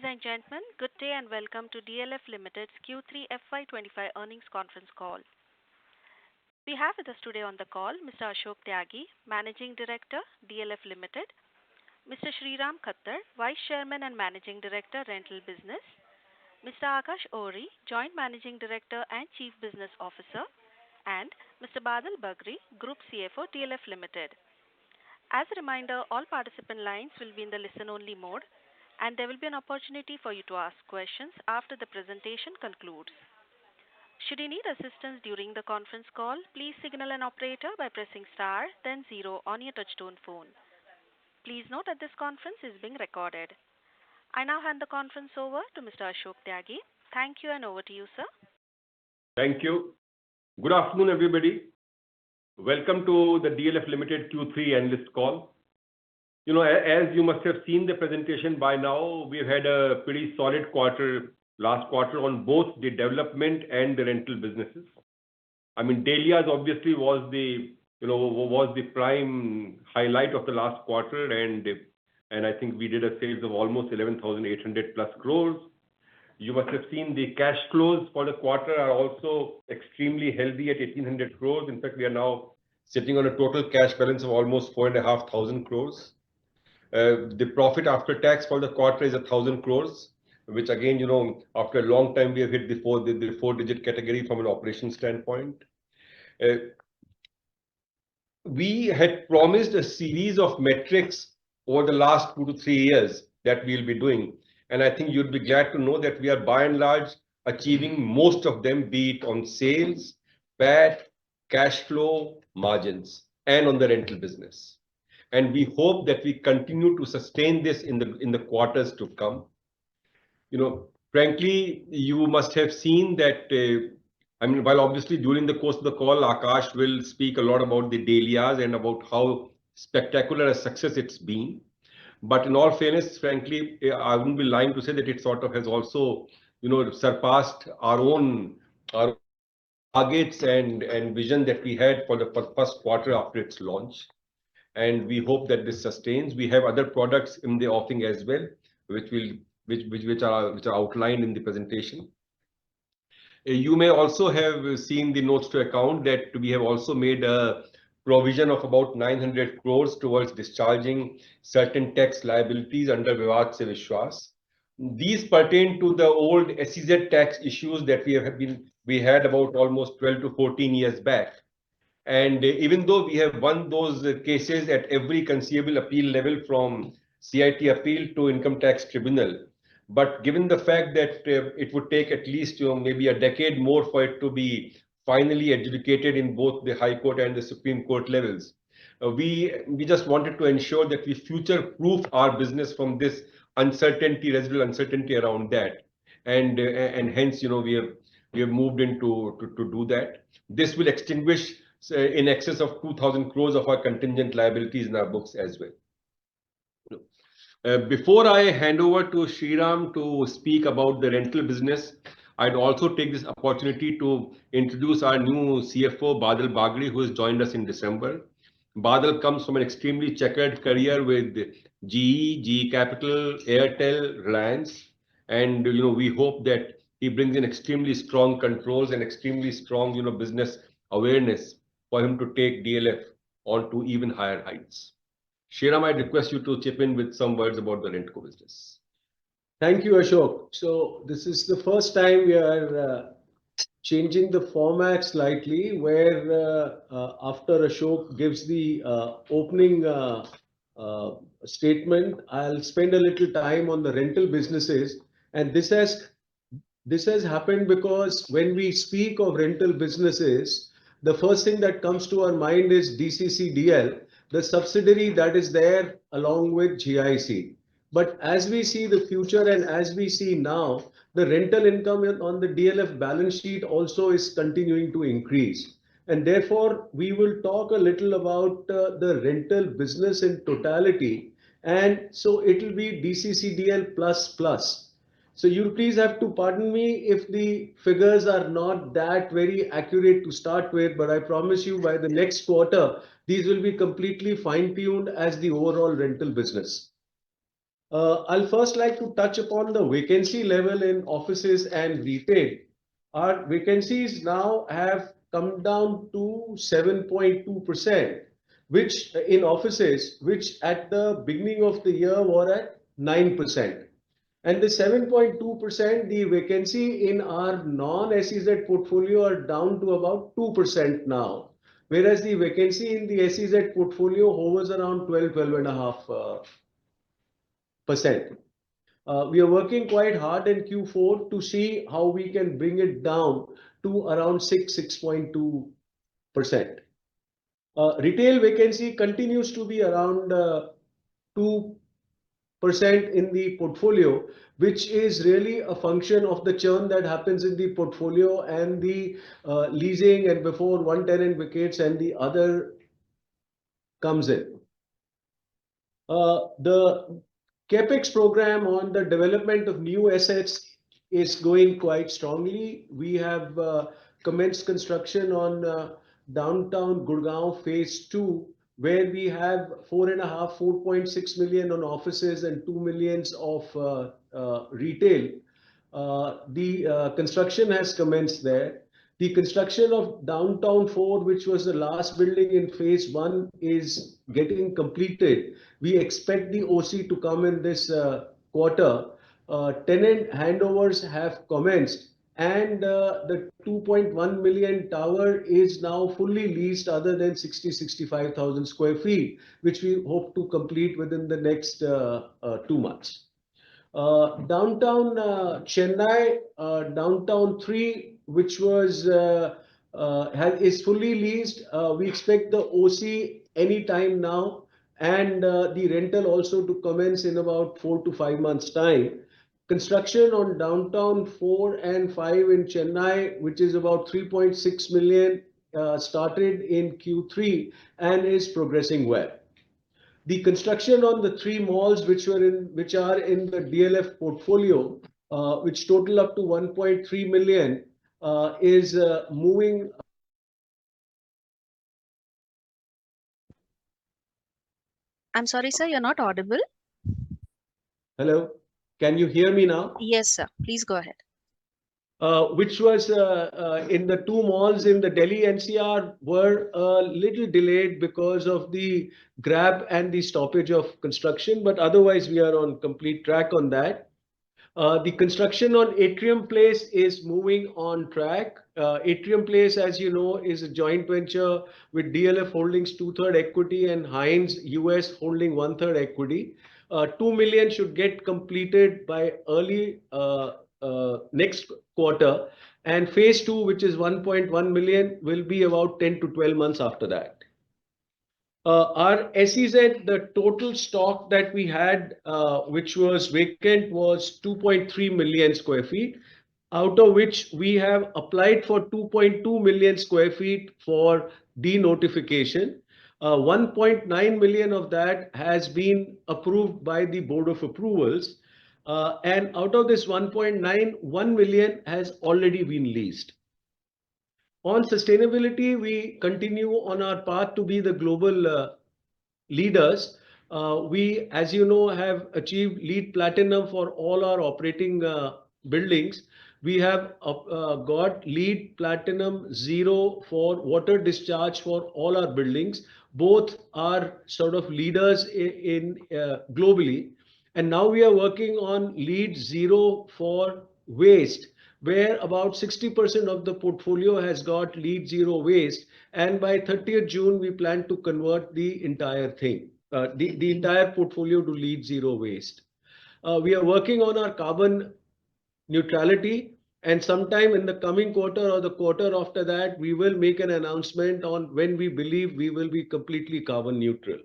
Ladies and gentlemen, good day and welcome to DLF Limited's Q3 FY25 earnings conference call. We have with us today on the call Mr. Ashok Tyagi, Managing Director, DLF Limited, Mr. Shriram Khattar, Vice Chairman and Managing Director, Rental Business, Mr. Akash Ohri, Joint Managing Director and Chief Business Officer, and Mr. Badal Bagri, Group CFO, DLF Limited. As a reminder, all participant lines will be in the listen-only mode, and there will be an opportunity for you to ask questions after the presentation concludes. Should you need assistance during the conference call, please signal an operator by pressing star, then 0 on your touchtone phone. Please note that this conference is being recorded. I now hand the conference over to Mr. Ashok Tyagi. Thank you, and over to you, sir. Thank you. Good afternoon, everybody. Welcome to the DLF Limited Q3 analyst call. As you must have seen the presentation by now, we've had a pretty solid last quarter on both the development and the rental businesses. I mean, Dahlias obviously was the prime highlight of the last quarter, and I think we did a sales of almost 11,800 plus crores. You must have seen the cash flows for the quarter are also extremely healthy at 1,800 crores. In fact, we are now sitting on a total cash balance of almost 4,500 crores. The profit after tax for the quarter is 1,000 crores, which again, after a long time, we have hit the four-digit category from an operation standpoint. We had promised a series of metrics over the last 2 to 3 years that we'll be doing. And I think you'd be glad to know that we are by and large achieving most of them, be it on sales, PAT, cash flow, margins, and on the rental business. And we hope that we continue to sustain this in the quarters to come. Frankly, you must have seen that, while obviously during the course of the call, Akash will speak a lot about the Dahlias and about how spectacular a success it's been. But in all fairness, frankly, I wouldn't be lying to say that it sort of has also, surpassed our targets and vision that we had for the first quarter after its launch. And we hope that this sustains. We have other products in the offing as well, which are outlined in the presentation. You may also have seen the notes to account that we have also made a provision of about 900 crores towards discharging certain tax liabilities under Vivad Se Vishwas. These pertain to the old SEZ tax issues that we had about almost 12 to 14 years back. And even though we have won those cases at every conceivable appeal level from CIT appeal to income tax tribunal, but given the fact that it would take at least maybe a decade more for it to be finally adjudicated in both the High Court and the Supreme Court levels, we just wanted to ensure that we future-proof our business from this residual uncertainty around that, and hence we have moved into to do that. This will extinguish in excess of 2,000 crores of our contingent liabilities in our books as well. Before I hand over to Shriram to speak about the rental business, I'd also take this opportunity to introduce our new CFO, Badal Bagri, who has joined us in December. Badal comes from an extremely checkered career with GE Capital, Airtel, Reliance, and we hope that he brings in extremely strong controls and extremely strong business awareness for him to take DLF on to even higher heights. Shriram, I request you to chip in with some words about the Rentco business. Thank you, Ashok. So this is the first time we are changing the format slightly, where after Ashok gives the opening statement, I'll spend a little time on the rental businesses. And this has happened because when we speak of rental businesses, the first thing that comes to our mind is DCCDL, the subsidiary that is there along with GIC. But as we see the future and as we see now, the rental income on the DLF balance sheet also is continuing to increase. And therefore, we will talk a little about the rental business in totality. And so it will be DCCDL plus. So you please have to pardon me if the figures are not that very accurate to start with, but I promise you by the next quarter, these will be completely fine-tuned as the overall rental business. I'll first like to touch upon the vacancy level in offices and retail. Our vacancies now have come down to 7.2%, which in offices, which at the beginning of the year were at 9%. And the 7.2%, the vacancy in our non-SEZ portfolio are down to about 2% now, whereas the vacancy in the SEZ portfolio hovers around 12.5%. We are working quite hard in Q4 to see how we can bring it down to around 6.2%. Retail vacancy continues to be around 2% in the portfolio, which is really a function of the churn that happens in the portfolio and the leasing, and before one tenant vacates and the other comes in. The CapEx program on the development of new assets is going quite strongly. We have commenced construction on downtown Gurgaon phase 2, where we have 4.6 million on offices and 2 millions of retail. The construction has commenced there. The construction of Downtown 4, which was the last building in phase 1, is getting completed. We expect the OC to come in this quarter. Tenant handovers have commenced, and the 2.1 million tower is now fully leased other than 65,000 square feet, which we hope to complete within the next 2 months. Downtown Chennai, Downtown 3, which was is fully leased. We expect the OC anytime now, and the rental also to commence in about 4 to 5 months' time. Construction on Downtown 4 and 5 in Chennai, which is about 3.6 million, started in Q3 and is progressing well. The construction on the 3 malls which are in the DLF portfolio, which total up to 1.3 million, is moving. I'm sorry, sir, you're not audible. Hello, can you hear me now? Yes, sir. Please go ahead. Which was in the 2 malls in the Delhi NCR were a little delayed because of the grab and the stoppage of construction, but otherwise we are on complete track on that. The construction on Atrium Place is moving on track. Atrium Place, as you know, is a joint venture with DLF Holdings 2/3 equity and Hines US holding 1/3 equity. 2 million should get completed by early next quarter, and phase 2, which is 1.1 million, will be about 10 to 12 months after that. Our SEZ, the total stock that we had, which was vacant, was 2.3 million square feet, out of which we have applied for 2.2 million square feet for denotification. 1.9 million of that has been approved by the Board of Approvals. And out of this 1.9, 1 million has already been leased. On sustainability, we continue on our path to be the global leaders. We, as you know, have achieved LEED Platinum for all our operating buildings. We have got LEED Platinum 0 for water discharge for all our buildings. Both are sort of leaders in globally. And now we are working on LEED 0 for waste, where about 60% of the portfolio has got LEED 0 waste. And by 30th June, we plan to convert the entire thing, the entire portfolio to LEED 0 waste. We are working on our carbon neutrality, and sometime in the coming quarter or the quarter after that, we will make an announcement on when we believe we will be completely carbon neutral.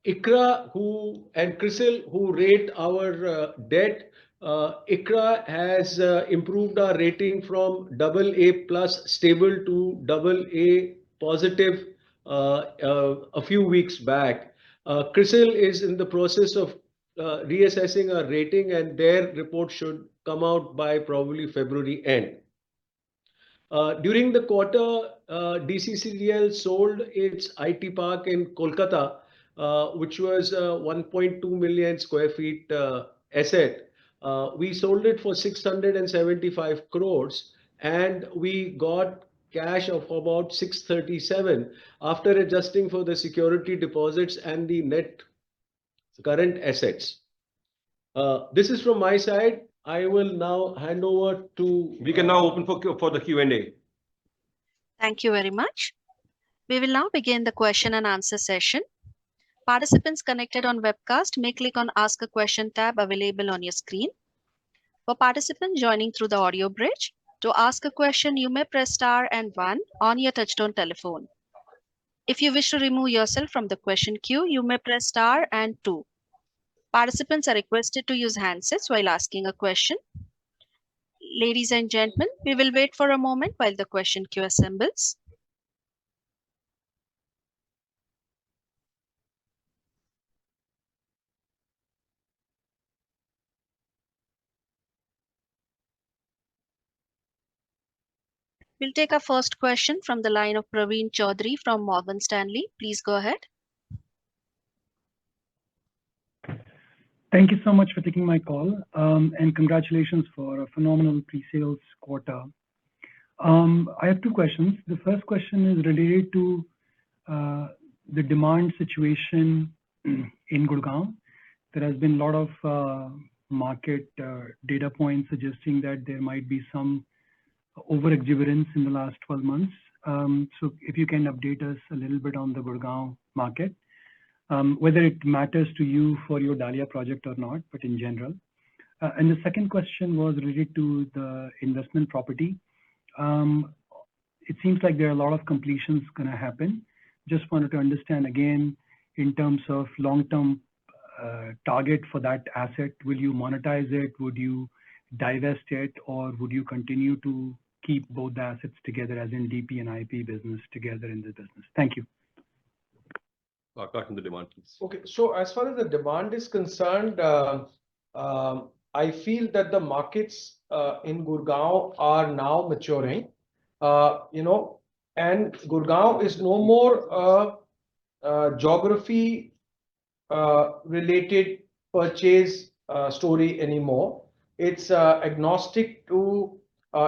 ICRA and CRISIL, who rate our debt, ICRA has improved our rating from AA plus stable to AA positive a few weeks back. CRISIL is in the process of reassessing our rating, and their report should come out by probably February end. During the quarter, DCCDL sold its IT park in Kolkata which was 1.2 million square feet asset. We sold it for 675 crores and we got cash of about 637 after adjusting for the security deposits and the net current assets. This is from my side. I will now hand over to... We can now open for the Q&A. Thank you very much. We will now begin the question and answer session. Participants connected on webcast may click on Ask a Question tab available on your screen. For participants joining through the audio bridge, to ask a question, you may press star and 1 on your touchtone telephone. If you wish to remove yourself from the question queue, you may press star and 2. Participants are requested to use handsets while asking a question. Ladies and gentlemen, we will wait for a moment while the question queue assembles. We'll take our first question from the line of Praveen Chaudhary from Morgan Stanley. Please go ahead. Thank you so much for taking my call, and congratulations for a phenomenal pre-sales quarter. I have two questions. The first question is related to the demand situation in Gurgaon. There has been a lot of market data points suggesting that there might be some over-exuberance in the last 12 months. So if you can update us a little bit on the Gurgaon market, whether it matters to you for your Dahlia project or not, but in general. And the second question was related to the investment property. It seems like there are a lot of completions going to happen. Just wanted to understand again, in terms of long-term target for that asset, will you monetize it? Would you divest it, or would you continue to keep both the assets together, as in DP and IP business together in the business? Thank you. On the demand, please. Okay, so as far as the demand is concerned, I feel that the markets in Gurgaon are now maturing, and Gurgaon is no more geography related purchase story anymore. It's agnostic to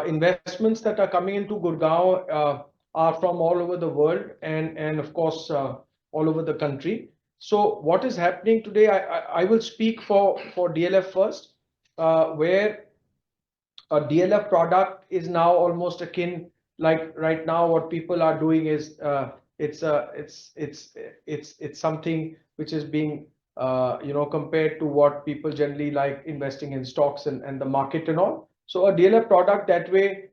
investments that are coming into Gurgaon are from all over the world and of course all over the country. So what is happening today, I will speak for DLF first, where a DLF product is now almost akin, like right now what people are doing is it's something which is being compared to what people generally like investing in stocks and the market and all. So a DLF product that way,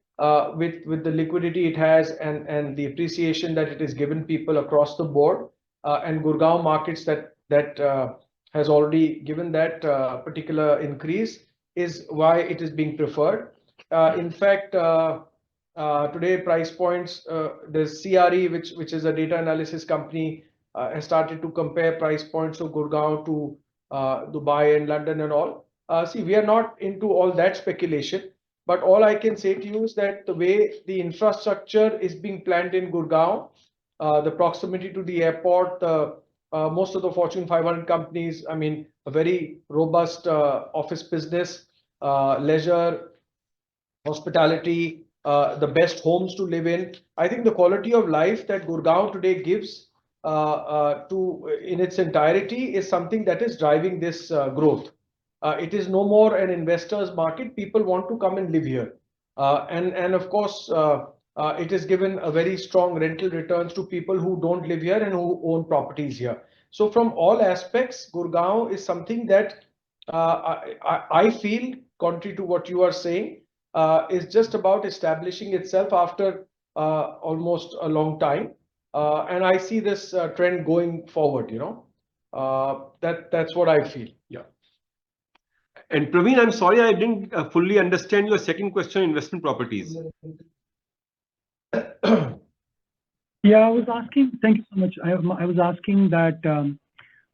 with the liquidity it has and the appreciation that it is given people across the board, and Gurgaon markets that has already given that particular increase, is why it is being preferred. In fact, today price points, there's CRE, which is a data analysis company, has started to compare price points of Gurgaon to Dubai and London and all. See, we are not into all that speculation, but all I can say to you is that the way the infrastructure is being planned in Gurgaon, the proximity to the airport, most of the Fortune 500 companies, I mean, a very robust office business, leisure, hospitality, the best homes to live in. I think the quality of life that Gurgaon today gives in its entirety is something that is driving this growth. It is no more an investor's market. People want to come and live here. And of course, it is given a very strong rental returns to people who don't live here and who own properties here. So from all aspects, Gurgaon is something that I feel, contrary to what you are saying, is just about establishing itself after almost a long time. And I see this trend going forward, that's what I feel. Yeah. And Praveen, I'm sorry, I didn't fully understand your second question, investment properties. Yeah, I was asking, thank you so much. I was asking that, the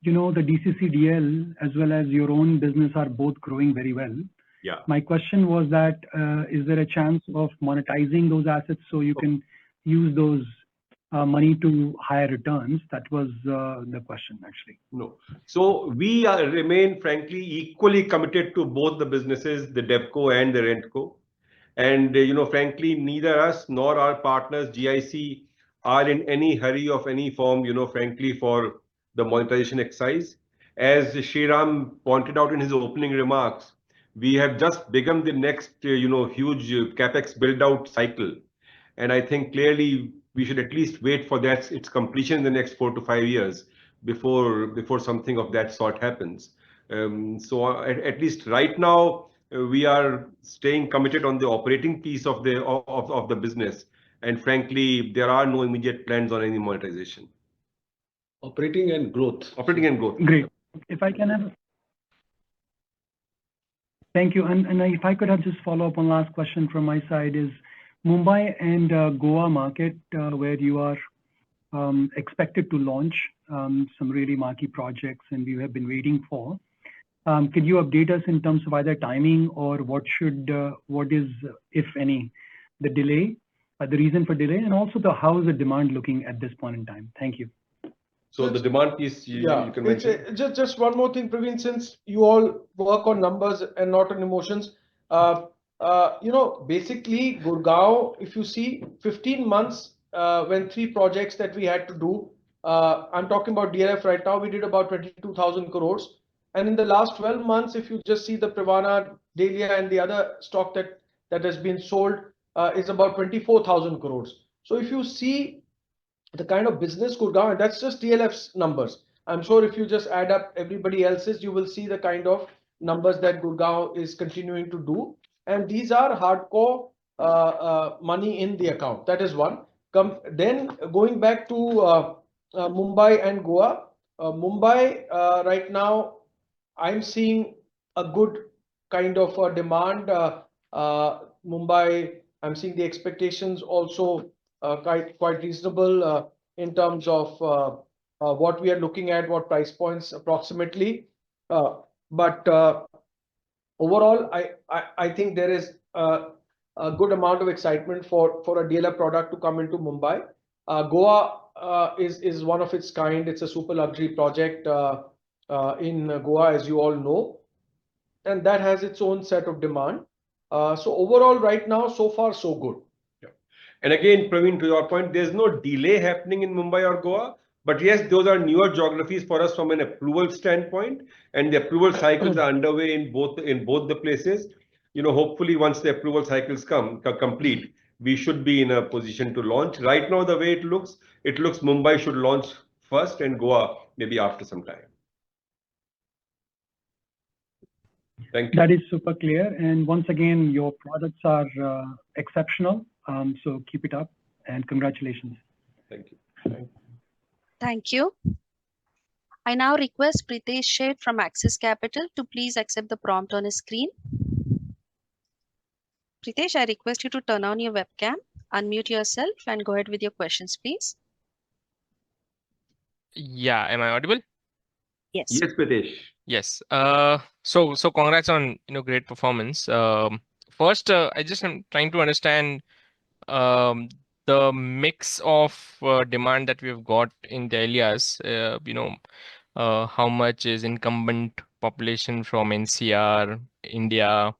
DCCDL as well as your own business are both growing very well. Yeah. My question was that, is there a chance of monetizing those assets so you can use those money to higher returns? That was the question, actually. No. So we remain, frankly, equally committed to both the businesses, the DevCo and the RentCo. And, frankly, neither us nor our partners, GIC, are in any hurry of any form, frankly, for the monetization exercise. As Shriram pointed out in his opening remarks, we have just begun the next, huge capex build-out cycle. And I think clearly we should at least wait for that its completion in the next 4 to 5 years before something of that sort happens. So at least right now we are staying committed on the operating piece of the business, and frankly there are no immediate plans on any monetization. Operating and growth. Operating and growth. Great. If I can have. Thank you. And if I could have just follow up on last question from my side is Mumbai and Goa market where you are expected to launch some really marquee projects and we have been waiting for. Could you update us in terms of either timing or what is, if any, the delay, the reason for delay, and also how is the demand looking at this point in time? Thank you. So the demand piece you can mention. Just one more thing, Praveen, since you all work on numbers and not on emotions. Basically Gurgaon, if you see 15 months when 3 projects that we had to do, I'm talking about DLF right now, we did about 22,000 crores. And in the last 12 months, if you just see the Privana, Dahlia and the other stock that has been sold is about 24,000 crores. So if you see the kind of business Gurgaon, and that's just DLF's numbers. I'm sure if you just add up everybody else's, you will see the kind of numbers that Gurgaon is continuing to do. And these are hardcore money in the account. That is one. Then going back to Mumbai and Goa. Mumbai right now, I'm seeing a good kind of demand. Mumbai, I'm seeing the expectations also quite reasonable in terms of what we are looking at, what price points approximately. But overall, I think there is a good amount of excitement for a DLF product to come into Mumbai. Goa is one of its kind. It's a super luxury project in Goa, as you all know, and that has its own set of demand. So overall, right now, so far, so good. And again, Praveen, to your point, there's no delay happening in Mumbai or Goa, but yes, those are newer geographies for us from an approval standpoint, and the approval cycles are underway in both the places. Hopefully, once the approval cycles complete, we should be in a position to launch. Right now, the way it looks Mumbai should launch first, and Goa maybe after some time. Thank you. That is super clear. And once again, your products are exceptional. So keep it up and congratulations. Thank you. Thank you. I now request Pritesh Sheth from Axis Capital to please accept the prompt on his screen. Pritesh, I request you to turn on your webcam, unmute yourself and go ahead with your questions, please. Yeah, am I audible? Yes. Yes, Pritesh. Yes. So congrats on great performance. First, I just am trying to understand the mix of demand that we've got in the areas. How much is incumbent population from NCR, India,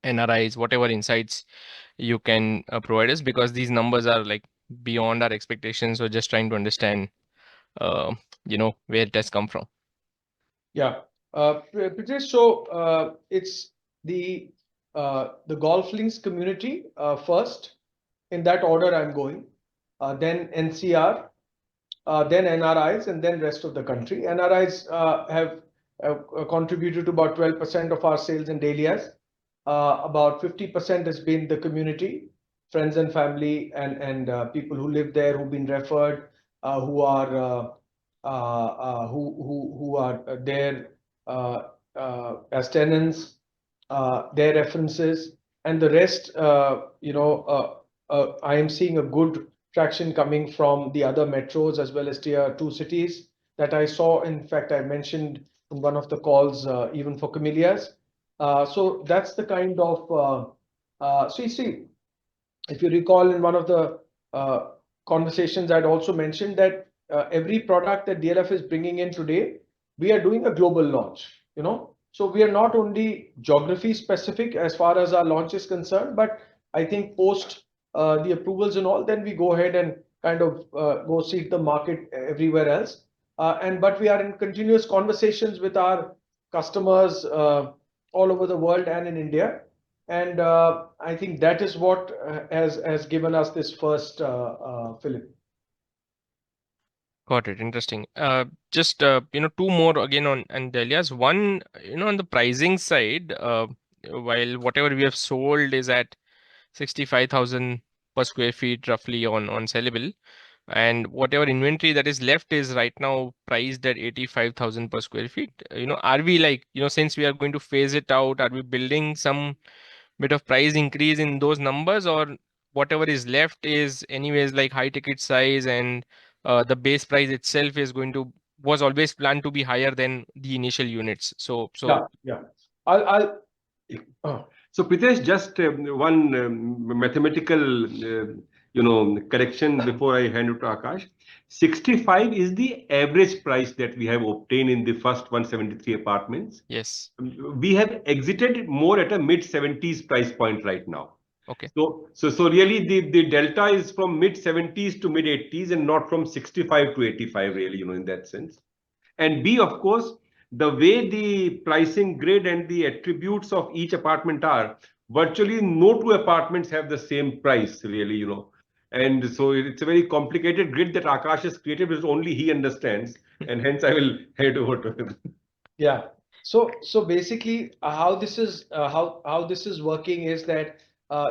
NRIs, whatever insights you can provide us, because these numbers are like beyond our expectations. So just trying to understand, where it has come from. Yeah, Pritesh, so it's the golf links community first, in that order I'm going, then NCR, then NRIs, and then rest of the country. NRIs have contributed to about 12% of our sales in Dahlias. About 50% has been the community, friends and family, and people who live there, who've been referred, who are there as tenants, their references, and the rest. I am seeing a good traction coming from the other metros as well as tier 2 cities that I saw. In fact, I mentioned in one of the calls, even for Camellias. So that's the kind of, so you see, if you recall in one of the conversations, I'd also mentioned that every product that DLF is bringing in today, we are doing a global launch, you know. So we are not only geography specific as far as our launch is concerned, but I think post the approvals and all, then we go ahead and kind of go seek the market everywhere else. But we are in continuous conversations with our customers all over the world and in India. And I think that is what has given us this first fillip. Got it. Interesting. Just two more again on Delia's. One, on the pricing side, while whatever we have sold is at 65,000 per square feet roughly on sellable, and whatever inventory that is left is right now priced at 85,000 per square feet. Are we like, since we are going to phase it out, are we building some bit of price increase in those numbers, or whatever is left is anyways like high ticket size, and the base price itself was always planned to be higher than the initial units? So Yeah. I'll So Pritesh, just one mathematical correction before I hand it to Akash. 65 is the average price that we have obtained in the first 173 apartments. yes. We have exited more at a mid 70s price point right now. Okay. So really the delta is from mid 70s to mid 80s and not from 65 to 85 really, in that sense. And B, of course, the way the pricing grid and the attributes of each apartment are, virtually no two apartments have the same price really, And so it's a very complicated grid that Akash has created, which only he understands. And hence I will hand over to him. Yeah. So basically, how this is working is that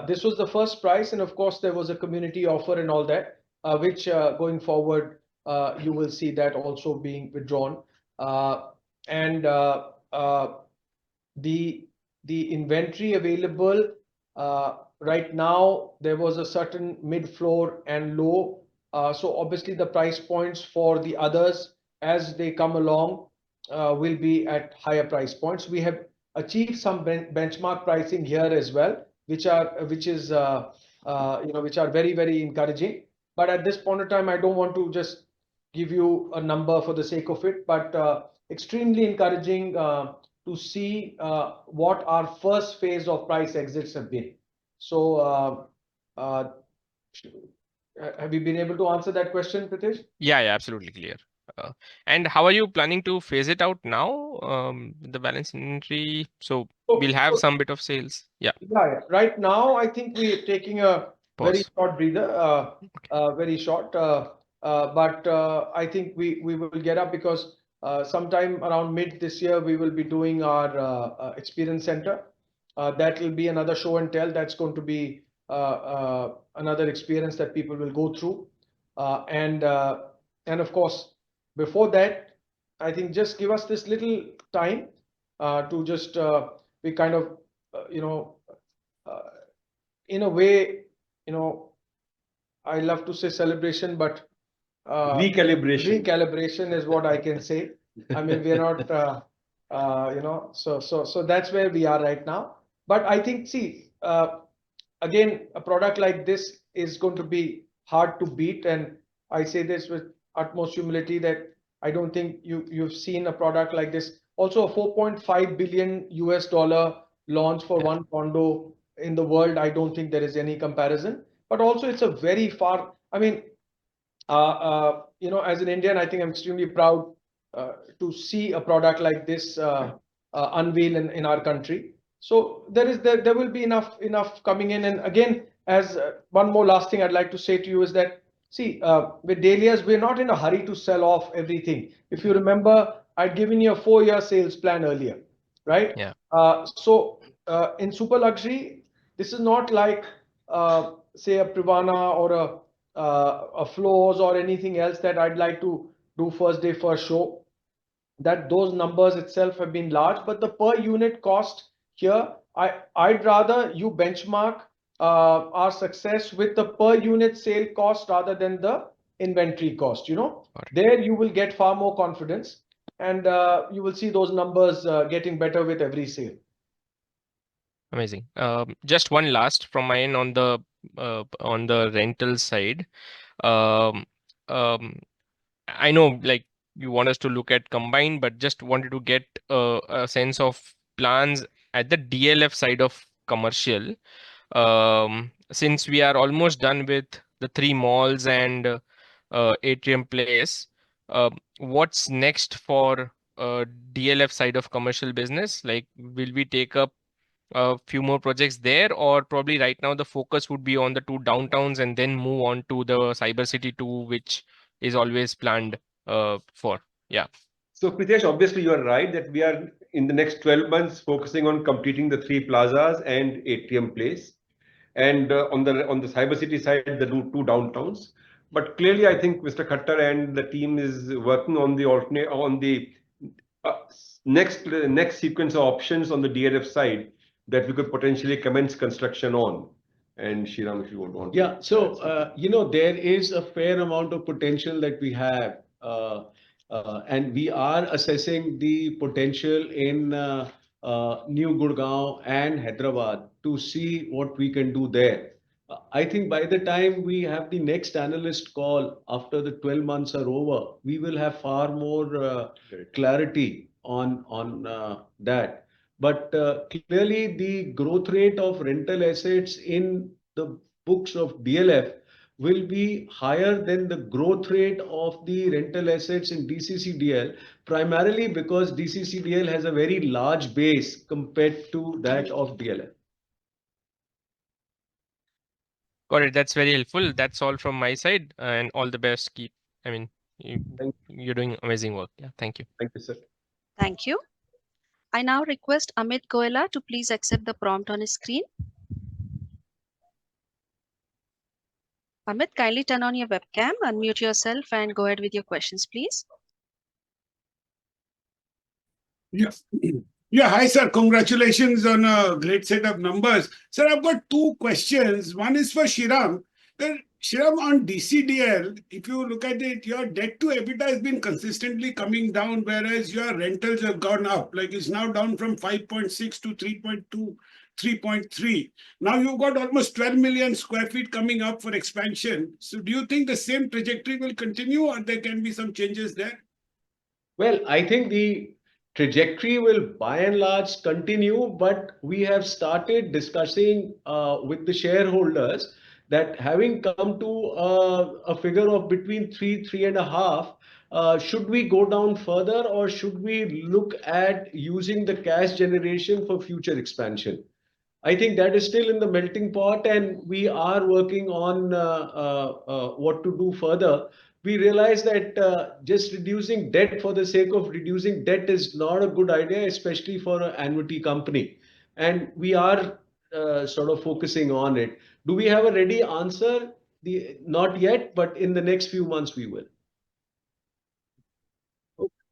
this was the first price, and of course there was a community offer and all that, which going forward you will see that also being withdrawn, and the inventory available right now, there was a certain mid floor and low. So obviously the price points for the others as they come along will be at higher price points. We have achieved some benchmark pricing here as well, which are very, very encouraging. But at this point of time, I don't want to just give you a number for the sake of it, but extremely encouraging to see what our first phase of price exits have been. So have you been able to answer that question, Pritesh? Yeah, absolutely clear. And how are you planning to phase it out now, the balance inventory? So we'll have some bit of sales. Yeah. Yeah. Right now, I think we're taking a very Pause. short breather, very short. But I think we will get up because sometime around mid this year, we will be doing our experience center. That will be another show and tell. That's going to be another experience that people will go through. And of course, before that, I think just give us this little time to just we kind of in a way, I love to say celebration, but recalibration is what I can say. I mean, we're not, so that's where we are right now. But I think, see, again, a product like this is going to be hard to beat, and I say this with utmost humility that I don't think you've seen a product like this. Also, a 4.5 billion US dollar launch for one condo in the world. I don't think there is any comparison. But also, it's a very far. I mean, as an Indian, I think I'm extremely proud to see a product like this unveil in our country. So there will be enough coming in. And again, as one more last thing I'd like to say to you is that, see, with Dahlias, we're not in a hurry to sell off everything. If you remember, I'd given you a 4-year sales plan earlier, right? Yeah. So in super luxury, this is not like say a Privana or a Floors or anything else that I'd like to do first day, first show. That those numbers itself have been large, but the per unit cost here, I'd rather you benchmark our success with the per unit sale cost rather than the inventory cost. There you will get far more confidence, and you will see those numbers getting better with every sale. Amazing. Just one last from my end on the rental side. Um, I know like you want us to look at combined, but just wanted to get a sense of plans at the DLF side of commercial. Since we are almost done with the 3 malls and Atrium Place, what's next for DLF side of commercial business? Like, will we take up a few more projects there, or probably right now the focus would be on the 2 downtowns and then move on to the Cyber City 2, which is always planned for? Yeah. So Pritesh, obviously you are right that we are in the next 12 months focusing on completing the 3 plazas and Atrium Place, and on the Cyber City side, the 2 downtowns. But clearly, I think Mr. Khattar and the team is working on the alternate on the uh, next sequence of options on the DLF side that we could potentially commence construction on. And Shriram, if you would want to Yeah, add so something. there is a fair amount of potential that we have, and we are assessing the potential in New Gurgaon and Hyderabad to see what we can do there. I think by the time we have the next analyst call after the 12 months are over, we will have far more clarity on that. But clearly, the growth rate of rental assets in the books of DLF will be higher than the growth rate of the rental assets in DCCDL, primarily because DCCDL has a very large base compared to that of DLF. Got it. That's very helpful. That's all from my side, and all the best. I mean, Thank, you're doing amazing work. Yeah, thank you. thank you, sir. Thank you. I now request Amit Goela to please accept the prompt on his screen. Amit, kindly turn on your webcam, unmute yourself, and go ahead with your questions, please. Yes. Yeah, hi, sir. Congratulations on a great set of numbers. Sir, I've got 2 questions. One is for Shriram. Shriram, on DCDL, if you look at it, your debt to EBITDA has been consistently coming down, whereas your rentals have gone up. Like it's now down from 5.6 to 3.2, 3.3. Now you've got almost 12 million square feet coming up for expansion. So do you think the same trajectory will continue, or there can be some changes there? Well, I think the trajectory will by and large continue, but we have started discussing with the shareholders that having come to a figure of between 3.5, should we go down further or should we look at using the cash generation for future expansion? I think that is still in the melting pot, and we are working on what to do further. We realize that just reducing debt for the sake of reducing debt is not a good idea, especially for an annuity company. And we are sort of focusing on it. Do we have a ready answer? Not yet, but in the next few months we will.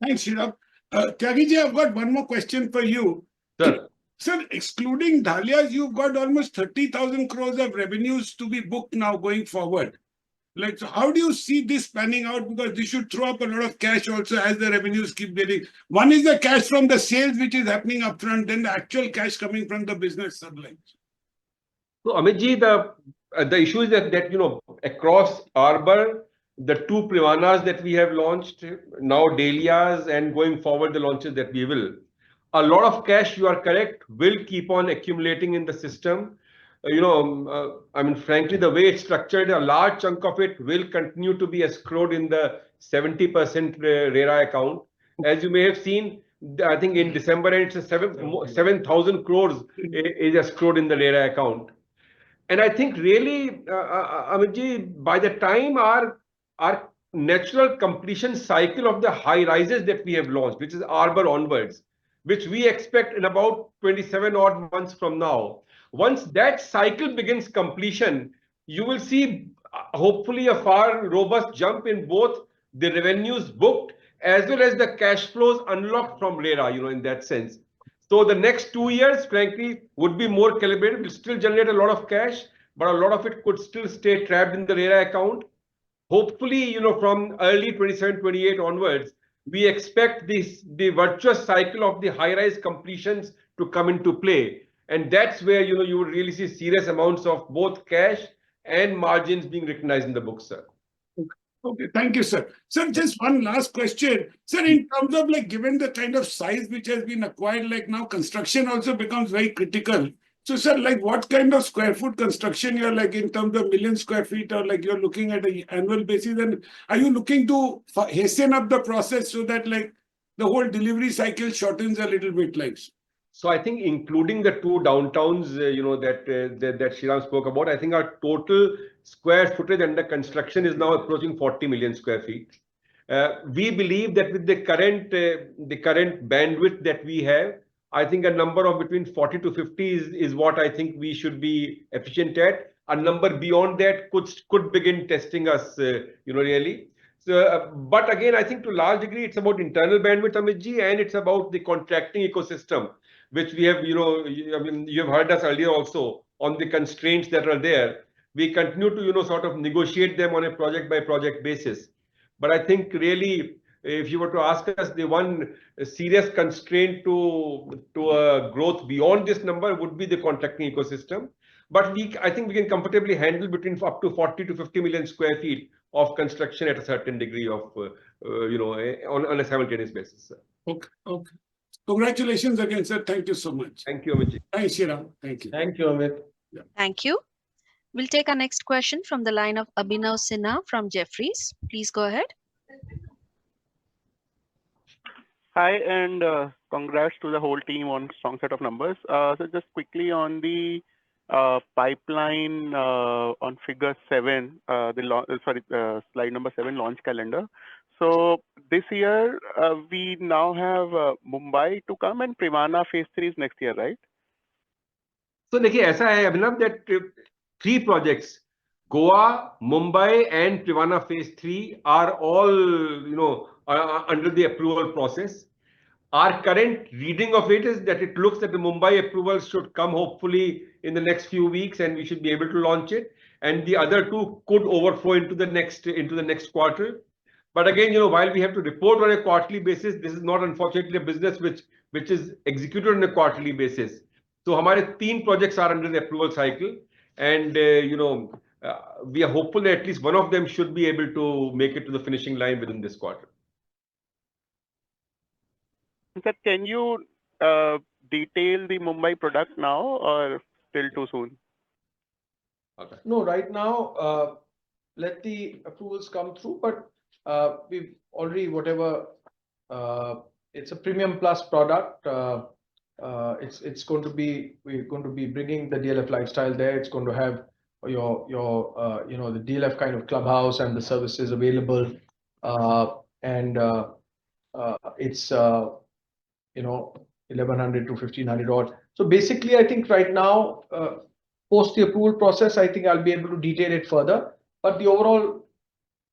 Thanks, Shriram. Tyagiji, I've got one more question for you. Sir, Sir, excluding Dahlias, you've got almost 30,000 crores of revenues to be booked now going forward. Like, so how do you see this panning out? Because this should throw up a lot of cash also as the revenues keep getting. One is the cash from the sales, which is happening upfront, then the actual cash coming from the business sublines. so Amitji, the issue is that across Arbor, the 2 Privanas that we have launched now, Dahlias, and going forward the launches that we will. A lot of cash, you are correct, will keep on accumulating in the system. I mean, frankly, the way it's structured, a large chunk of it will continue to be escrowed in the 70% RERA account. As you may have seen, I think in December, it's 7,000 crores is escrowed in the RERA account. And I think really, Amitji, by the time our natural completion cycle of the high rises that we have launched, which is Arbor onwards, which we expect in about 27 odd months from now. Once that cycle begins completion, you will see hopefully a far robust jump in both the revenues booked as well as the cash flows unlocked from RERA, in that sense. So the next 2 years, frankly, would be more calibrated. We'll still generate a lot of cash, but a lot of it could still stay trapped in the RERA account. Hopefully, from early 27, 28 onwards, we expect the virtuous cycle of the high-rise completions to come into play. And that's where, you would really see serious amounts of both cash and margins being recognized in the books, sir. Okay, thank you, sir. Sir, just one last question. Sir, in terms of like, given the kind of size which has been acquired, like now construction also becomes very critical. So, sir, like what kind of square foot construction you're like in terms of million square feet, or like you're looking at an annual basis? And are you looking to hasten up the process so that like the whole delivery cycle shortens a little bit like? So I think including the two downtowns, that Shriram spoke about, I think our total square footage under construction is now approaching 40 million square feet. We believe that with the current bandwidth that we have, I think a number of between 40 to 50 is what I think we should be efficient at. A number beyond that could begin testing us, really. So, but again, I think to a large degree, it's about internal bandwidth, Amitji, and it's about the contracting ecosystem, which we have, I mean, you have heard us earlier also on the constraints that are there. We continue to, sort of negotiate them on a project by project basis. But I think really, if you were to ask us, the one serious constraint to growth beyond this number would be the contracting ecosystem. But I think we can comfortably handle between up to 40 to 50 million square feet of construction at a certain degree of, on a simultaneous basis. Okay, okay. Congratulations again, sir. Thank you so much. Thank you, Amit. Thanks, Shriram. Thank you. Thank you, Amit. Yeah. Thank you. We'll take our next question from the line of Abhinav Sinha from Jefferies. Please go ahead. Hi, and congrats to the whole team on strong set of numbers. So just quickly on the pipeline on figure 7, slide number 7, launch calendar. So this year we now have Mumbai to come, and Privana phase 3 is next year, right? So देखिए ऐसा है अभिनव that 3 projects, Goa, Mumbai, and Privana phase 3 are all under the approval process. Our current reading of it is that it looks that the Mumbai approval should come hopefully in the next few weeks, and we should be able to launch it. And the other 2 could overflow into the next quarter. But again, while we have to report on a quarterly basis, this is not unfortunately a business which is executed on a quarterly basis. So हमारे 3 projects are under the approval cycle, and we are hopeful that at least one of them should be able to make it to the finishing line within this quarter. Sir, can you detail the Mumbai product now, or still too soon? Okay. No, right now, let the approvals come through, but we've already it's a premium plus product. It's going to be, we're going to be bringing the DLF lifestyle there. It's going to have your the DLF kind of clubhouse and the services available, and it's 1100 to 1500 odd. So basically, I think right now, post the approval process, I think I'll be able to detail it further. But the overall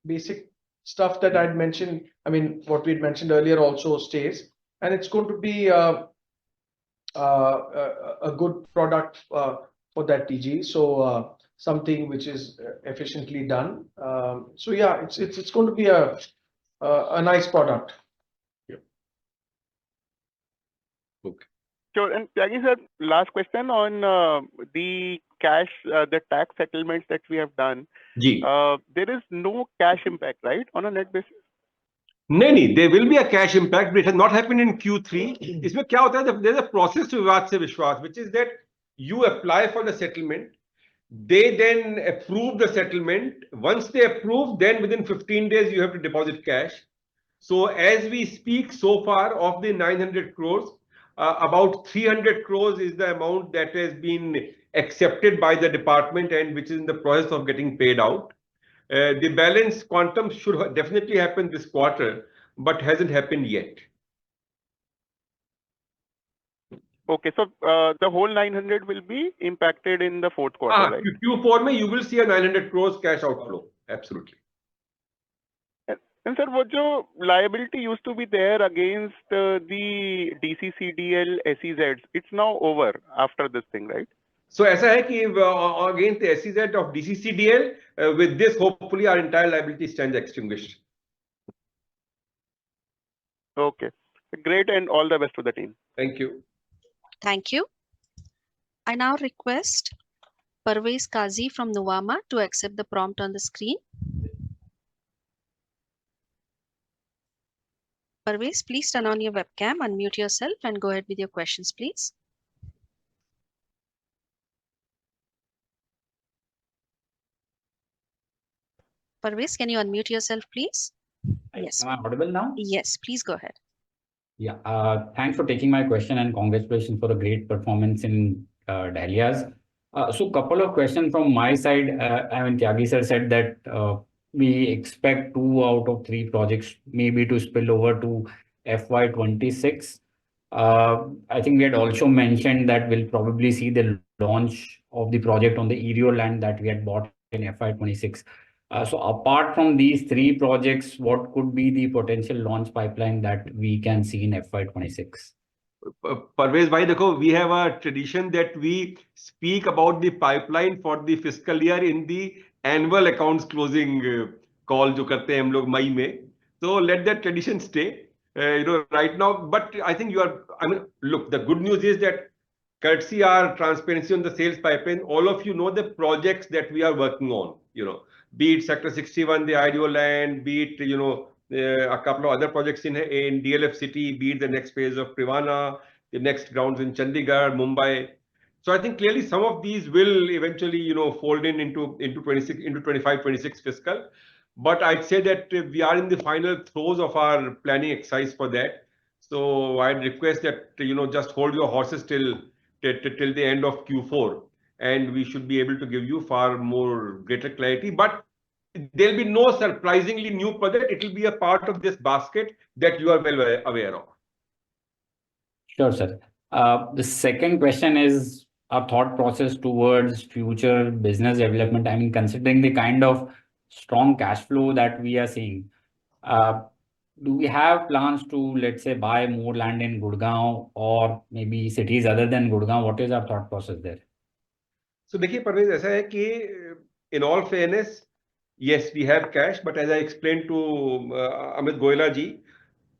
basic stuff that I'd mentioned, I mean, what we'd mentioned earlier also stays, and it's going to be a good product for that TG. So something which is efficiently done. So yeah, it's going to be a nice product. Yeah. Okay. Sure. And Tyagi sir, last question on the cash, the tax settlements that we have done. There is no cash impact, right, on a net basis? नहीं, there will be a cash impact, but it has not happened in Q3. इसमें क्या होता है? There's a process to विवाद से विश्वास, which is that you apply for the settlement, they then approve the settlement. Once they approve, then within 15 days you have to deposit cash. So as we speak, so far of the 900 crores, about 300 crores is the amount that has been accepted by the department and which is in the process of getting paid out. The balance quantum should definitely happen this quarter, but hasn't happened yet. Okay, so the whole 900 will be impacted in the fourth quarter, right? Q4 mein you will see a 900 crores cash outflow. Absolutely. And sir, what your liability used to be there against the DCCDL SEZs, it's now over after this thing, right? So ऐसा है कि against the SEZ of DCCDL, with this hopefully our entire liability stands extinguished. Okay, great, and all the best to the team. Thank you. Thank you. I now request Parvez Qazi from Nuvama to accept the prompt on the screen. Parvez, please turn on your webcam, unmute yourself and go ahead with your questions, please. Parvez, can you unmute yourself, please? Yes. Am I audible now? Yes, please go ahead. Yeah, thanks for taking my question and congratulations for a great performance in Dahlias. So couple of questions from my side. Tyagi sir said that we expect 2 out of 3 projects maybe to spill over to FY26. I think we had also mentioned that we'll probably see the launch of the project on the Irio land that we had bought in FY26. So apart from these 3 projects, what could be the potential launch pipeline that we can see in FY26? Parvez bhai, देखो, we have a tradition that we speak about the pipeline for the fiscal year in the annual accounts closing call जो करते हैं हम लोग मई में. So let that tradition stay. Right now, but I think look, the good news is that courtesy our transparency on the sales pipeline, all of you know the projects that we are working on, be it Sector 61, the Ideal Land, be it, a couple of other projects in DLF City, be it the next phase of Privana, the next grounds in Chandigarh, Mumbai. So I think clearly some of these will eventually, fold into 25, 26 fiscal. But I'd say that we are in the final throes of our planning exercise for that. So I'd request that, just hold your horses till the end of Q4, and we should be able to give you far more greater clarity. But there'll be no surprisingly new project. It will be a part of this basket that you are well aware of. Sure, sir. The second question is our thought process towards future business development. I mean, considering the kind of strong cash flow that we are seeing, do we have plans to, let's say, buy more land in Gurgaon or maybe cities other than Gurgaon? What is our thought process there? So, देखिए परवेज, ऐसा है कि in all fairness, yes, we have cash, but as I explained to Amit Goyla ji,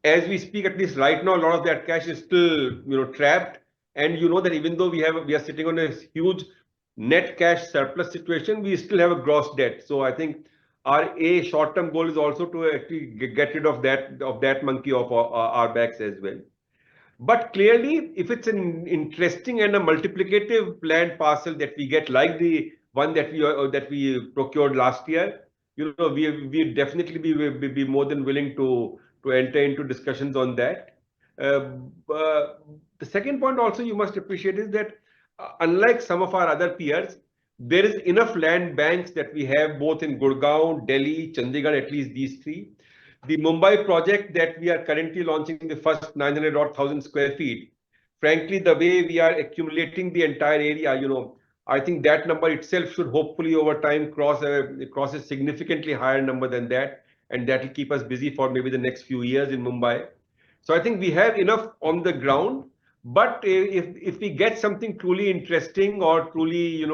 as we speak, at least right now, a lot of that cash is still, trapped. And you know that even though we are sitting on a huge net cash surplus situation, we still have a gross debt. So I think our short-term goal is also to actually get rid of that monkey off our backs as well. But clearly, if it's an interesting and a multiplicative land parcel that we get, like the one that we procured last year, we definitely be more than willing to enter into discussions on that. The second point also you must appreciate is that unlike some of our other peers, there is enough land banks that we have both in Gurgaon, Delhi, Chandigarh, at least these 3. The Mumbai project that we are currently launching the first 900,000 square feet. Frankly, the way we are accumulating the entire area, I think that number itself should hopefully over time cross a significantly higher number than that. And that will keep us busy for maybe the next few years in Mumbai. So I think we have enough on the ground. But if we get something truly interesting or truly,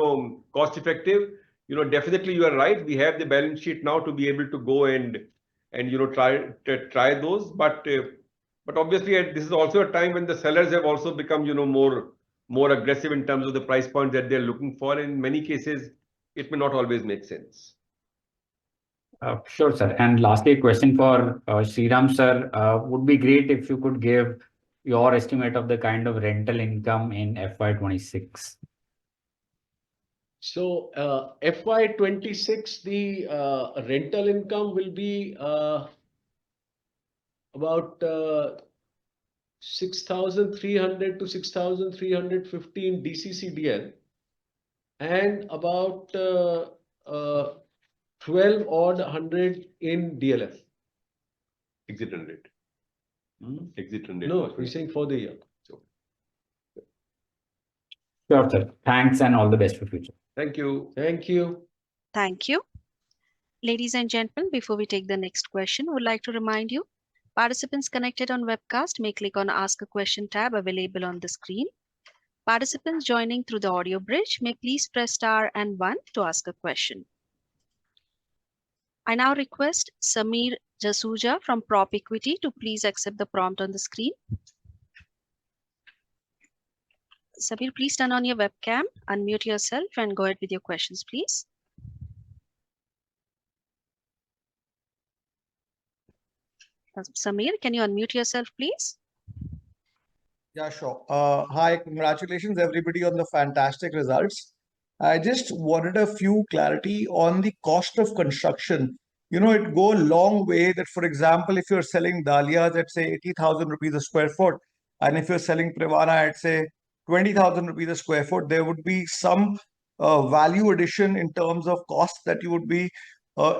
cost effective, definitely you are right. We have the balance sheet now to be able to go and try those. But obviously this is also a time when the sellers have also become, more aggressive in terms of the price point that they're looking for. In many cases, it may not always make sense. Sure, sir. And lastly, a question for Sriram sir. Would be great if you could give your estimate of the kind of rental income in FY26. So FY26, the rental income will be about 6,300 to 6,315 DCCDL and about 12,100 in DLF. Exit run rate. Exit run rate. No, we're saying for the year. Sure, sir. Thanks and all the best for future. Thank you. Thank you. Thank you. Ladies and gentlemen, before we take the next question, I would like to remind you, participants connected on webcast may click on Ask a Question tab available on the screen. Participants joining through the audio bridge may please press star and 1 to ask a question. I now request Samir Jasuja from Prop Equity to please accept the prompt on the screen. Samir, please turn on your webcam, unmute yourself and go ahead with your questions, please. Samir, can you unmute yourself, please? Yeah, sure. Hi, congratulations everybody on the fantastic results. I just wanted a few clarity on the cost of construction. It go a long way that, for example, if you're selling dahlias at say 80,000 rupees a square foot, and if you're selling privana at say 20,000 rupees a square foot, there would be some value addition in terms of cost that you would be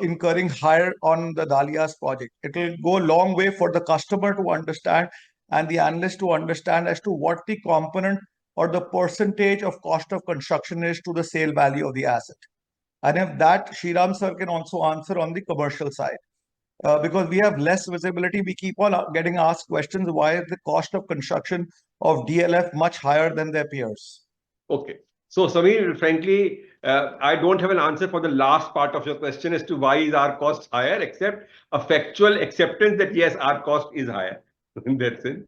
incurring higher on the dahlias project. It will go a long way for the customer to understand and the analyst to understand as to what the component or the percentage of cost of construction is to the sale value of the asset. And if that, Shriram sir can also answer on the commercial side. Because we have less visibility, we keep on getting asked questions, why is the cost of construction of DLF much higher than their peers? Okay. So, Samir, frankly, I don't have an answer for the last part of your question as to why is our cost higher, except a factual acceptance that yes, our cost is higher in that sense.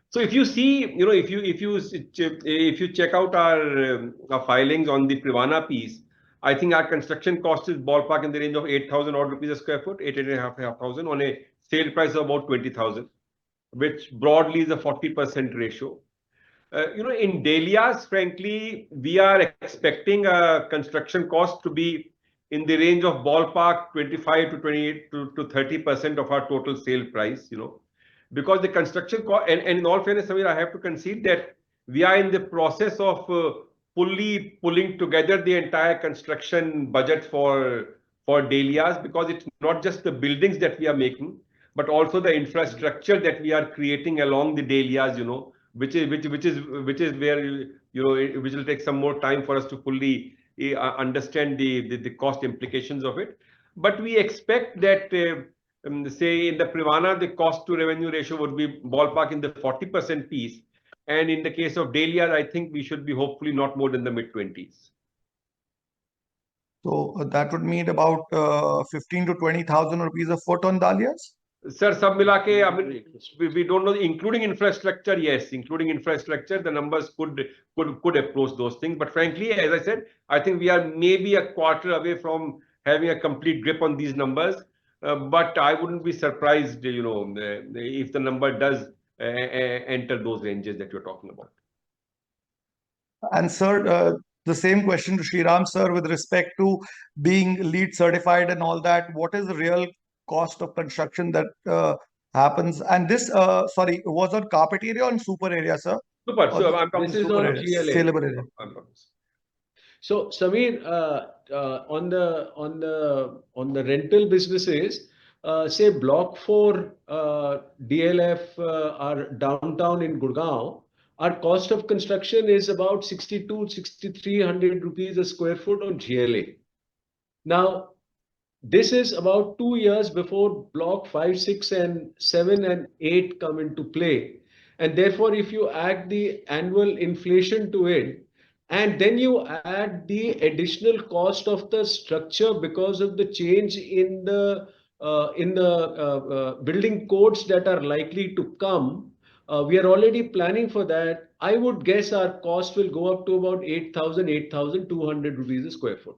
So if you see, if you check out our filings on the Privana piece, I think our construction cost is ballpark in the range of 8,000 odd rupees a square foot, 8,500 on a sale price of about 20,000, which broadly is a 40% ratio. In Dahlias, frankly, we are expecting a construction cost to be in the range of ballpark 25 to 28 to 30% of our total sale price, because the construction cost, and in all fairness, Samir, I have to concede that we are in the process of fully pulling together the entire construction budget for Dahlias, because it's not just the buildings that we are making, but also the infrastructure that we are creating along the Dahlias, which is where which will take some more time for us to fully understand the cost implications of it. But we expect that say in the Privana, the cost to revenue ratio would be ballpark in the 40% piece, and in the case of Dahlias, I think we should be hopefully not more than the mid-20s. So that would mean about 15 to 20,000 rupees a foot on dahlias. Sir, sab mila ke, I mean, we don't know, including infrastructure, yes, including infrastructure, the numbers could approach those things. But frankly, as I said, I think we are maybe a quarter away from having a complete grip on these numbers. But I wouldn't be surprised, if the number does enter those ranges that you're talking about. And sir, the same question to Shriram sir with respect to being LEED certified and all that. What is the real cost of construction that happens? And this, sorry, was on carpet area or on super area, sir? Super. So I'm talking This is super on area. GLA. Saleable area. So Samir, on the rental businesses, say block 4 DLF, our downtown in Gurgaon, our cost of construction is about 6,300 rupees a square foot on GLA. Now, this is about 2 years before block 5, 6, and 7 and 8 come into play. And therefore, if you add the annual inflation to it, and then you add the additional cost of the structure because of the change in the building codes that are likely to come, we are already planning for that. I would guess our cost will go up to about 8,200 rupees a square foot.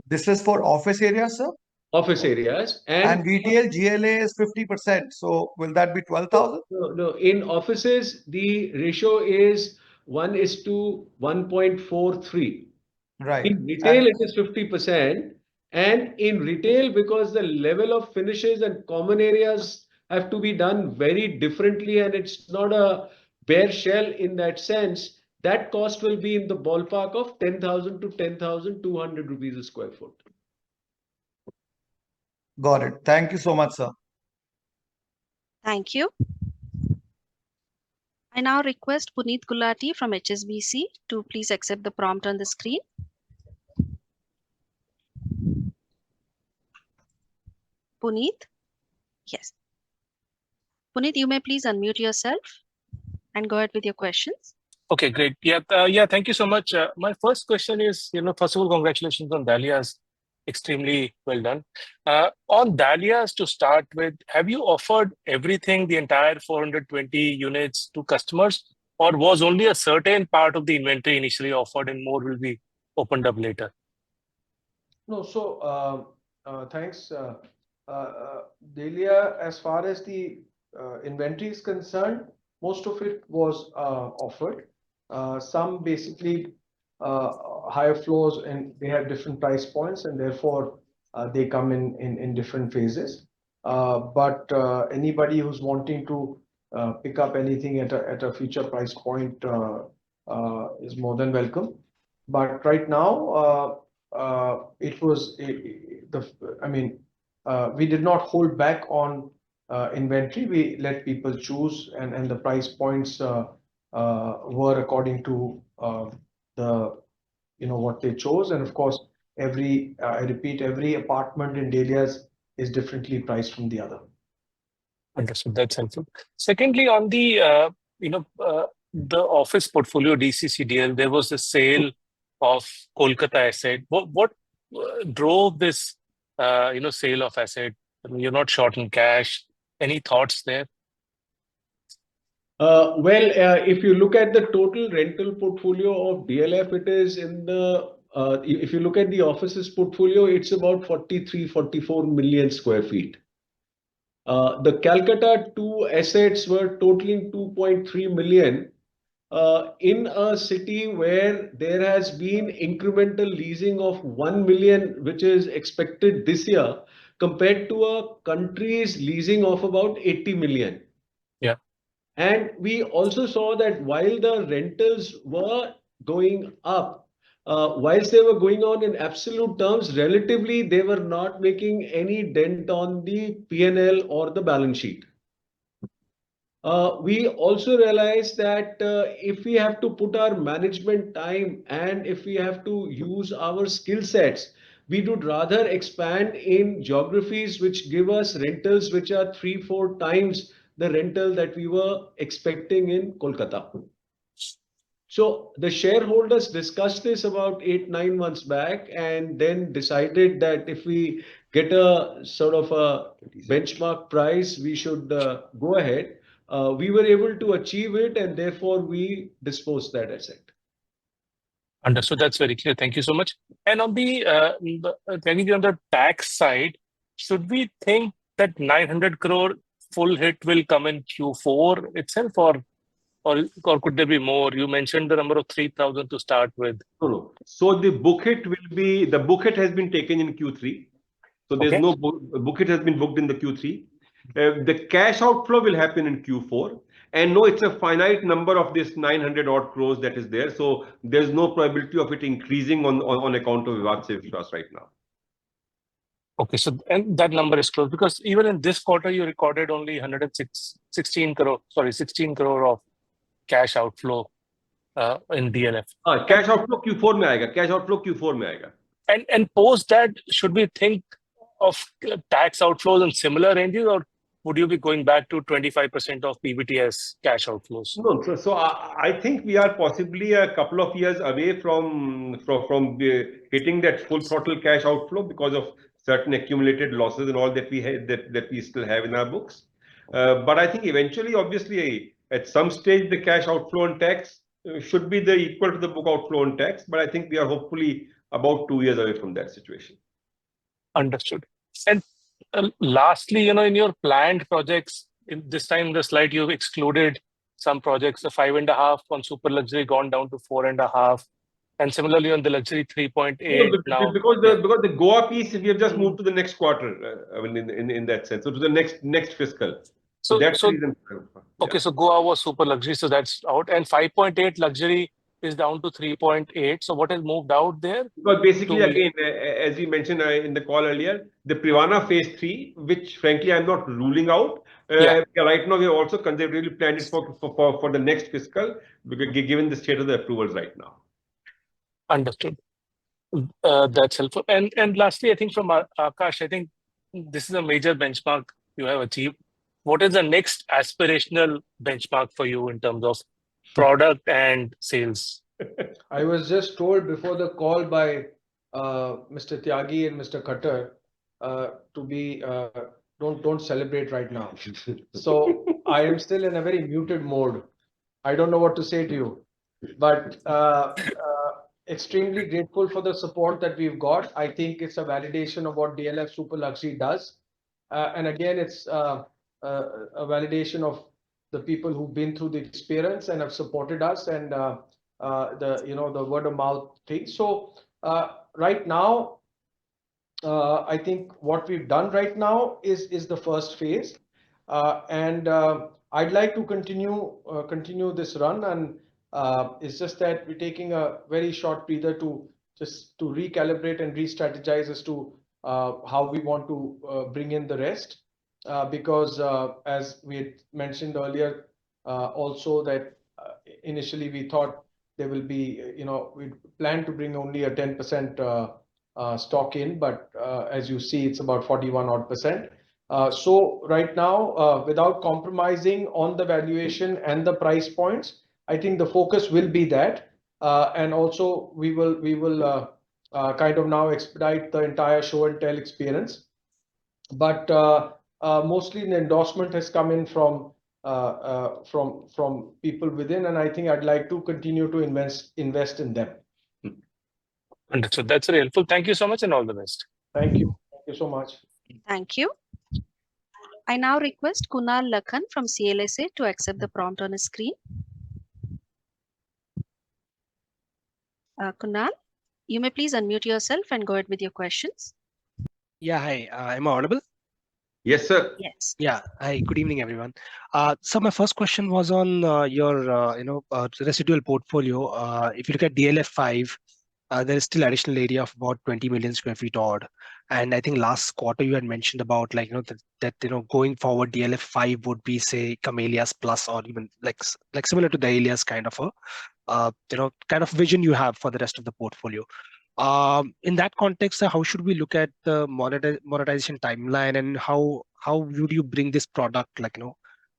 This is for office areas, sir? Office areas. And retail GLA is 50%. So will that be 12,000? No. In offices, the ratio is 1:1.43. Right. In retail, it is 50%. And in retail, because the level of finishes and common areas have to be done very differently, and it's not a bare shell in that sense, that cost will be in the ballpark of 10,000 to 10,200 rupees a square foot. Got it. Thank you so much, sir. Thank you. I now request Puneet Gulati from HSBC to please accept the prompt on the screen. Puneet? Yes. Puneet, you may please unmute yourself and go ahead with your questions. Okay, great. Yeah, thank you so much. My first question is, first of all, congratulations on Dahlias. Extremely well done. On Dahlias to start with, have you offered everything, the entire 420 units to customers, or was only a certain part of the inventory initially offered and more will be opened up later? No, so thanks. Delia, as far as the inventory is concerned, most of it was offered. Some basically higher floors, and they have different price points, and therefore they come in different phases. But anybody who's wanting to pick up anything at a future price point is more than welcome. But right now, it was we did not hold back on inventory. We let people choose, and the price points were according to what they chose. And of course, I repeat, every apartment in Dahlias is differently priced from the other. Understood. That's helpful. Secondly, on the office portfolio DCCDL, there was a sale of Kolkata asset. What drove this sale of asset? I mean, you're not short in cash. Any thoughts there? If you look at the total rental portfolio of DLF, it is if you look at the offices portfolio, it's about 44 million square feet. The Calcutta 2 assets were totaling 2.3 million in a city where there has been incremental leasing of 1 million, which is expected this year, compared to a country's leasing of about 80 million. Yeah. And we also saw that while the rentals were going up, whilst they were going on in absolute terms, relatively, they were not making any dent on the P&L or the balance sheet. We also realized that if we have to put our management time and if we have to use our skill sets, we would rather expand in geographies which give us rentals which are 3-4 times the rental that we were expecting in Kolkata. So the shareholders discussed this about 8-9 months back, and then decided that if we get a sort of a benchmark price, we should go ahead. We were able to achieve it, and therefore we disposed that asset. Understood. That's very clear. Thank you so much. And on the tax side, should we think that 900 crore full hit will come in Q4 itself, or could there be more? You mentioned the number of 3,000 to start with. No. So the book hit has been taken in Q3. So there's no book hit has been booked in the Q3. The cash outflow will happen in Q4. And no, it's a finite number of this 900 odd crores that is there. So there's no probability of it increasing on account of Vivad Se Vishwas right now. Okay, so and that number is close, because even in this quarter you recorded only 16 crore of cash outflow in DLF. Cash outflow Q4 में आएगा. Cash outflow Q4 में आएगा. And post that, should we think of tax outflows in similar ranges, or would you be going back to 25% of PBT as cash outflows? No, so I think we are possibly a couple of years away from hitting that full throttle cash outflow because of certain accumulated losses and all that we had, that we still have in our books. But I think eventually, obviously, at some stage, the cash outflow on tax should be equal to the book outflow on tax. But I think we are hopefully about 2 years away from that situation. Understood. And lastly, in your planned projects, this time the slide you've excluded some projects, the 5.5 on super luxury gone down to 4.5, and similarly on the luxury 3.8 now. Because the Goa piece, we have just moved to the next quarter. I mean, in that sense, so to the next fiscal. So that's the reason. Okay, so Goa was super luxury, so that's out, and 5.8 luxury is down to 3.8. So what has moved out there? Because basically, again, as we mentioned in the call earlier, the Privana phase 3, which frankly I'm not ruling out. Right now, we have also conservatively planned it for the next fiscal, given the state of the approvals right now. Understood. That's helpful. And lastly, I think from Akash, I think this is a major benchmark you have achieved. What is the next aspirational benchmark for you in terms of product and sales? I was just told before the call by Mr. Tyagi and Mr. Khattar to be don't celebrate right now. So I am still in a very muted mode. I don't know what to say to you, but extremely grateful for the support that we've got. I think it's a validation of what DLF Super Luxury does. And again, it's a validation of the people who've been through the experience and have supported us, and the word of mouth thing. So right now, I think what we've done right now is the first phase, and I'd like to continue this run, and it's just that we're taking a very short breather to recalibrate and re-strategize as to how we want to bring in the rest, because as we had mentioned earlier, also that initially we thought there will be, we plan to bring only a 10% stock in, but as you see, it's about 41%. So right now, without compromising on the valuation and the price points, I think the focus will be that, and also we will kind of now expedite the entire show and tell experience. But mostly the endorsement has come in from people within, and I think I'd like to continue to invest in them. Understood. That's very helpful. Thank you so much, and all the best. Thank you. Thank you so much. Thank you. I now request Kunal Lakhan from CLSA to accept the prompt on his screen. Kunal, you may please unmute yourself and go ahead with your questions. Yeah, hi. Am I audible? Yes, sir. Yes. Yeah. Hi. Good evening, everyone. So my first question was on your residual portfolio. If you look at DLF 5, there is still additional area of about 20 million square feet odd. And I think last quarter you had mentioned about that going forward DLF 5 would be say Camellias Plus, or even like similar to the Alias kind of a kind of vision you have for the rest of the portfolio. In that context, how should we look at the monetization timeline, and how would you bring this product to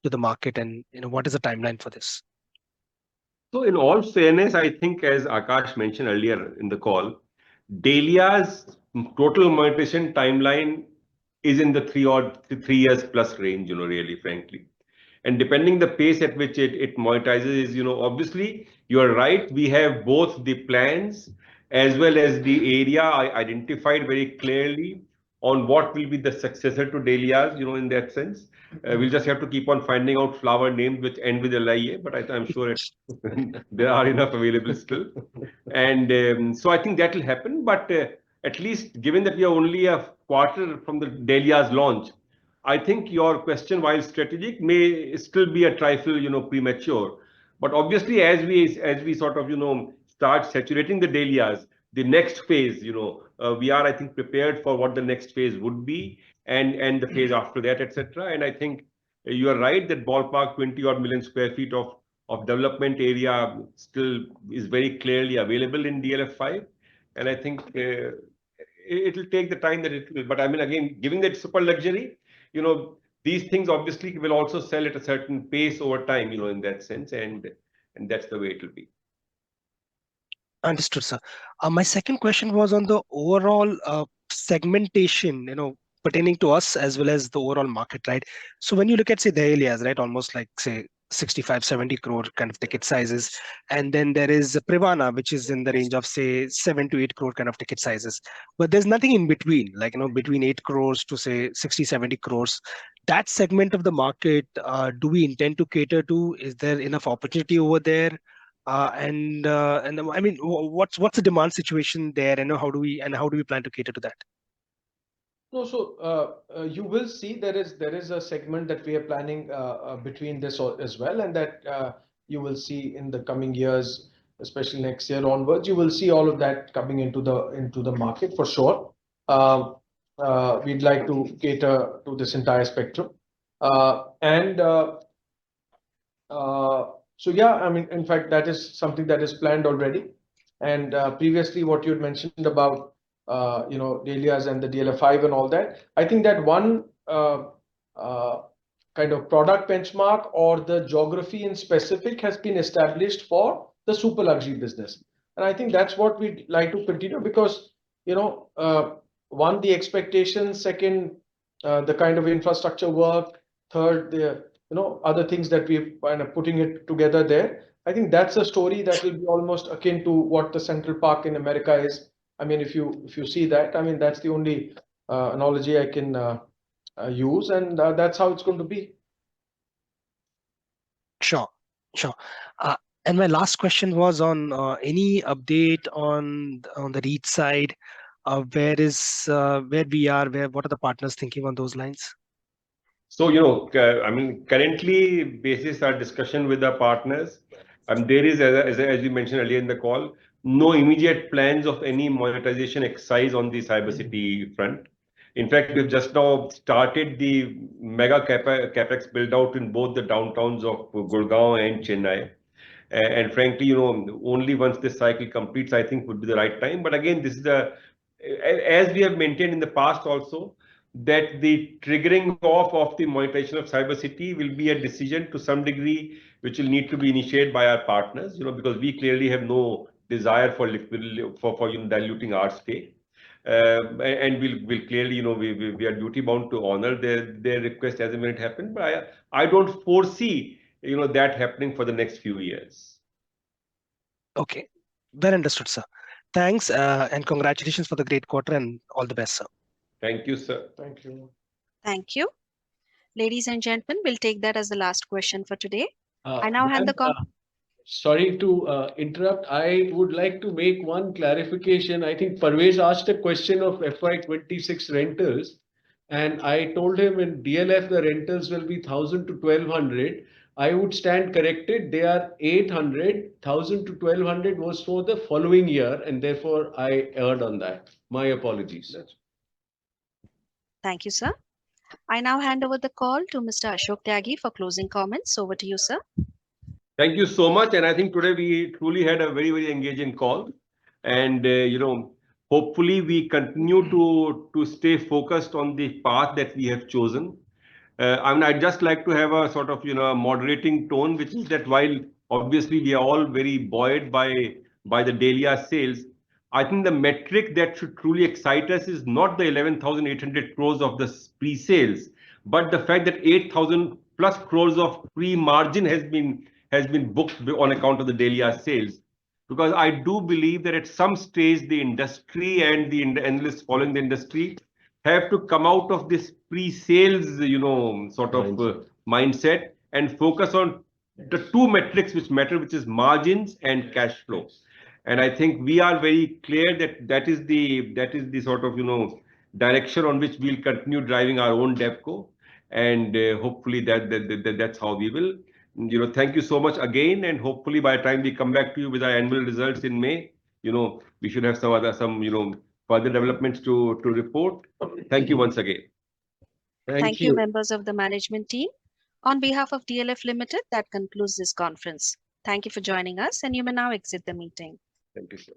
the market, and what is the timeline for this? So in all fairness, I think as Akash mentioned earlier in the call, Dahlia's total monetization timeline is in the 3 years plus range, really, frankly. And depending the pace at which it monetizes, obviously you are right. We have both the plans as well as the area identified very clearly on what will be the successor to Dahlia's, in that sense. We'll just have to keep on finding out flower names which end with LIA, but I'm sure there are enough available still. And so I think that will happen. But at least given that we are only a quarter from the Dahlia's launch, I think your question, while strategic, may still be a trifle, premature. But obviously, as we sort of, start saturating the Dahlia's, the next phase, we are, I think, prepared for what the next phase would be, and the phase after that, etc. And I think you are right that ballpark 20 odd million square feet of development area still is very clearly available in DLF 5, and I think it will take the time that it will. But I mean, again, giving that super luxury, these things obviously will also sell at a certain pace over time, in that sense, and that's the way it will be. Understood, sir. My second question was on the overall segmentation, pertaining to us as well as the overall market, right? So when you look at, say, the Dahlias, right, almost like, say, 65-70 crore kind of ticket sizes, and then there is Privana, which is in the range of, say, 7 to 8 crore kind of ticket sizes. But there's nothing in between, like, between 8 crores to, say, 60-70 crores. That segment of the market, do we intend to cater to? Is there enough opportunity over there? And I mean, what's the demand situation there, and how do we plan to cater to that? No, so you will see there is a segment that we are planning between this as well, and that you will see in the coming years, especially next year onwards. You will see all of that coming into the market for sure. We'd like to cater to this entire spectrum, so yeah, I mean, in fact, that is something that is planned already. And previously, what you had mentioned about Dahlias and the DLF 5 and all that, I think that one kind of product benchmark or the geography in specific has been established for the super luxury business. And I think that's what we'd like to continue, because, one, the expectations, second, the kind of infrastructure work, third, the other things that we're kind of putting it together there. I think that's a story that will be almost akin to what the Central Park in America is. I mean, if you see that, I mean, that's the only analogy I can use, and that's how it's going to be. Sure. And my last question was on any update on the REIT side. Where we are, what are the partners thinking on those lines? So, I mean, currently, basis our discussion with the partners, there is, as you mentioned earlier in the call, no immediate plans of any monetization exercise on the cybersecurity front. In fact, we've just now started the mega capex build out in both the downtowns of Gurgaon and Chennai. And frankly, only once this cycle completes, I think would be the right time. But again, this is as we have maintained in the past also, that the triggering off of the monetization of cybersecurity will be a decision to some degree, which will need to be initiated by our partners, because we clearly have no desire for diluting our stake. And we'll clearly, we are duty bound to honor their request as and when it happens. But I don't foresee that happening for the next few years. Okay, well understood, sir. Thanks and congratulations for the great quarter and all the best, sir. Thank you, sir. Thank you. Thank you. Ladies and gentlemen, we'll take that as the last question for today. I now hand the call. Sorry to interrupt. I would like to make one clarification. I think Parvez asked a question of FY26 rentals, and I told him in DLF the rentals will be 1,000 to 1,200. I would stand corrected. They are 800. 1,000 to 1,200 was for the following year, and therefore I erred on that. My apologies. Thank you, sir. I now hand over the call to Mr. Ashok Tyagi for closing comments. Over to you, sir. Thank you so much. And I think today we truly had a very, very engaging call. And, hopefully we continue to stay focused on the path that we have chosen. I'd just like to have a sort of, a moderating tone, which is that while obviously we are all very buoyed by the Dahlia sales, I think the metric that should truly excite us is not the 11,800 crores of the pre-sales, but the fact that 8,000 plus crores of pre-margin has been booked on account of the Dahlia sales. Because I do believe that at some stage the industry and the analysts following the industry have to come out of this pre-sales, sort of mindset and focus on the two metrics which matter, which is margins and cash flow. And I think we are very clear that that is the sort of, direction on which we'll continue driving our own DevCo. And hopefully that's how we will. Thank you so much again. And hopefully by the time we come back to you with our annual results in May, we should have some further developments to report. Thank you once again. Thank you, members of the management team. On behalf of DLF Limited, that concludes this conference. Thank you for joining us, and you may now exit the meeting. Thank you, sir.